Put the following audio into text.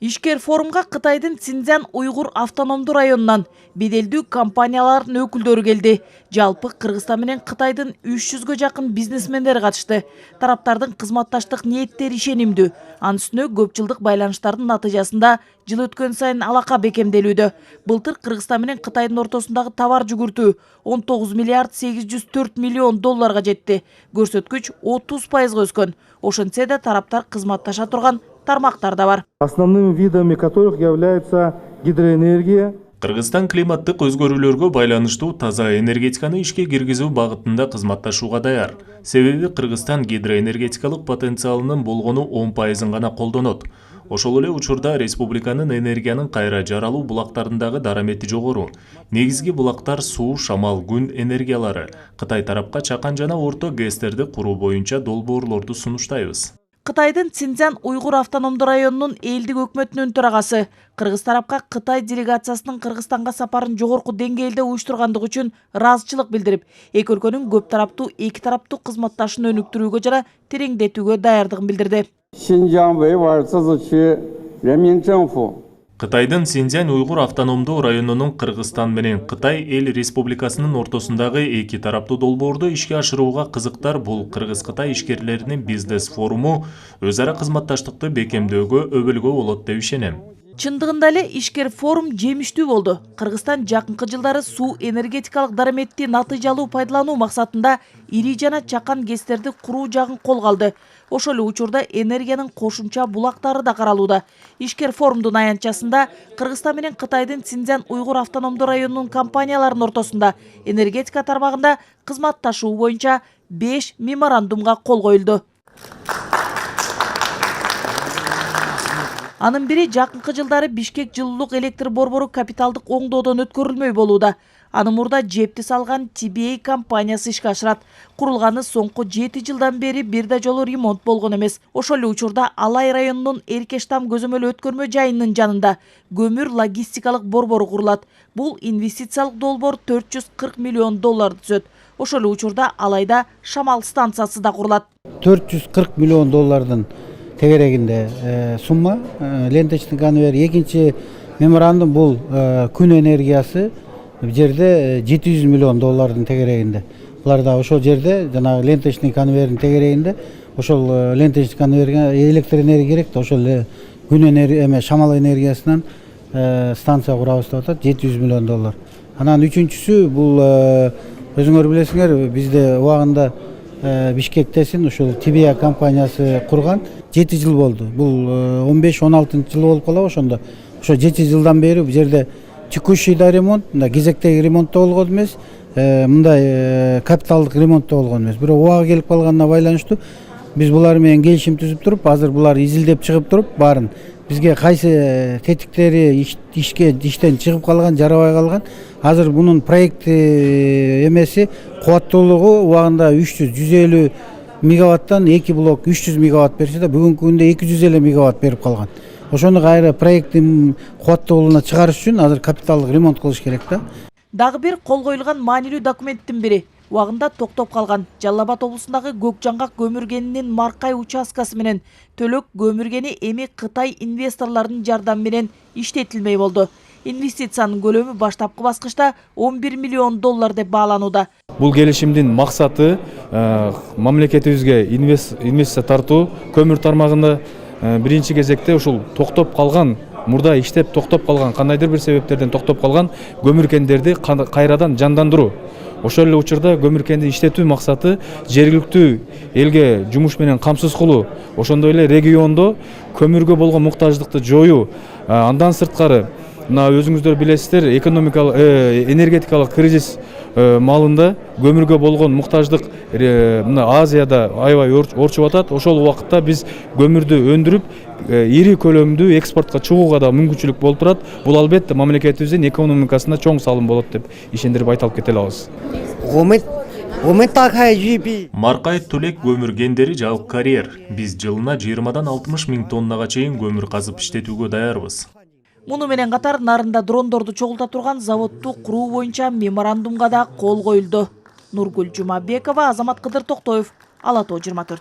Ишкер форумга Кытайдын Цзиньцзян уйгур автономдуу районунан беделдүү компаниялардын өкүлдөрү келди. Жалпы Кыргызстан менен Кытайдын 300гө жакын бизнесмендери катышты. Тараптардын кызматташтык ниеттери ишенимдүү. Анын үстүнө көп жылдык байланыштардын натыйжасында жыл өткөн сайын алака бекемделүүдө. Былтыр Кыргызстан менен Кытайдын ортосундагы товар жүгүртүү 19 миллиард 804 миллион долларга жетти. Көрсөткүч 30% өскөн. Ошентсе да тараптар кызматташа турган тармактар да бар. Основными видами которых является гидроэнергия. Кыргызстан климаттык өзгөрүүлөргө байланыштуу таза энергетиканы ишке киргизүү багытында кызматташууга даяр. Себеби Кыргызстан гидроэнергетикалык потенциалынын болгону 10%-ын гана колдонот. Ошол эле учурда республиканын энергиянын кайра жаралуу булактарындагы дарамети жогору. Негизги булактар суу, шамал, күн энергиялары. Кытай тарапка чакан жана орто ГЭСтерди куруу боюнча долбоорлорду сунуштайбыз. Кытайдын Цзиньцзян уйгур автономдуу районунун элдик өкмөтүнүн төрагасы Кыргыз тарапка Кытай делегациясынын Кыргызстанга сапарын жогорку деңгээлде уюштургандыгы үчүн ыраазычылык билдирип, эки өлкөнүн көп тараптуу эки тараптуу кызматташууну өнүктүрүүгө жана тереңдетүүгө даярдыгын билдирди. Кытайдын Цзиньцзян уйгур автономдуу районунун Кыргызстан менен Кытай эл республикасынын ортосундагы эки тараптуу долбоорду ишке ашырууга кызыктар бул Кыргыз-Кытай ишкерлеринин бизнес форуму өз ара кызматташтыкты бекемдөөгө өбөлгө болот деп ишенем. Чындыгында эле ишкер форум жемиштүү болду. Кыргызстан жакынкы жылдары суу энергетикалык дараметти натыйжалуу пайдалануу максатында ири жана чакан ГЭСтерди куруу жагын колго алды. Ошол эле учурда энергиянын кошумча булактары да каралууда. Ишкер форумдун аянтчасында Кыргызстан менен Кытайдын Цзиньцзян уйгур автономдуу районунун компанияларынын ортосунда энергетика тармагында кызматташуу боюнча 5 меморандумга кол коюлду. Анын бири жакынкы жылдары Бишкек жылуулук электр борбору капиталдык оңдоодон өткөрүлмөй болууда. Аны мурда жепти салган TBA компаниясы ишке ашырат. Курулганы соңку 7 жылдан бери бир да жолу ремонт болгон эмес. Ошол эле учурда Алай районунун Эркештам көзөмөл өткөрмө жайынын жанында көмүр логистикалык борбору курулат. Бул инвестициялык долбоор 440 миллион долларды түзөт. Ошол эле учурда Алайда шамал станциясы да курулат. 440 миллион доллардын тегерегинде сумма ленточный конвейер. Экинчи меморандум бул күн энергиясы жерде 700 миллион доллардын тегерегинде. Булар да ошол жерде жана ленточный конвейердин тегерегинде ошол ленточный конвейерге электр энергия керек да, ошол күн энергия шамал энергиясынан станция курабыз деп атат, 700 миллион доллар. Анан үчүнчүсү бул өзүңөр билесиңер, бизде убагында Бишкектесин ушул TBA компаниясы курган 7 жыл болду. Бул 15-16 жыл болуп калабы ошондо. Ошо 7 жылдан бери бу жерде текущий да ремонт, кезектеги ремонт да болгон эмес, мындай капиталдык ремонт да болгон эмес. Бирок убагы келип калганына байланыштуу биз булар менен келишим түзүп туруп, азыр булар изилдеп чыгып туруп, баарын бизге кайсы тетиктери иштен чыгып калган, жарабай калган. Азыр бунун проекти эмеси кубаттуулугу убагында 150 мегаваттан 2 блок 300 мегаватт берсе да, бүгүнкү күндө 250 мегаватт берип калган. Ошону кайра проекттин кубаттуулугуна чыгарыш үчүн азыр капиталдык ремонт кылыш керек да. Дагы бир кол коюлган маанилүү документтин бири убагында токтоп калган Жалал Абад облусундагы Көкжаңгак көмүргенинин Маркай участкасы менен Төлөк көмүргени эми Кытай инвесторлордун жардамы менен иштетилмей болду. Инвестициянын көлөмү баштапкы баскычта 11 миллион доллар деп бааланууда. Бул келишимдин максаты мамлекетибизге инвестиция тартуу, көмүр тармагында биринчи кезекте ушул токтоп калган, мурда иштеп токтоп калган, кандайдыр бир себептерден токтоп калган көмүркендерди кайрадан жандандыруу. Ошол эле учурда көмүркенди иштетүү максаты жергиликтүү элге жумуш менен камсыз кылуу, ошондой эле региондо көмүргө болгон муктаждыкты жоюу. Андан сырткары, мына өзүңүздөр билесиздер, экономикалык, энергетикалык кризис маалында көмүргө болгон муктаждык мына Азияда аябай орчуп атат. Ошол убакытта биз көмүрдү өндүрүп, ири көлөмдүү экспортко чыгууга да мүмкүнчүлүк болуп турат. Бул албетте мамлекетибиздин экономикасына чоң салым болот деп ишендирип айта алып кете алабыз. Маркай Төлөк көмүргендери жалпы карьер. Биз жылына 20-дан 60 миң тоннага чейин көмүр казып иштетүүгө даярбыз. Муну менен катар нарында дрондорду чогулта турган заводду куруу боюнча меморандумга да кол коюлду. Нургүл Жумабекова, Азамат Кыдыр Токтоев, Ала Тоо 24.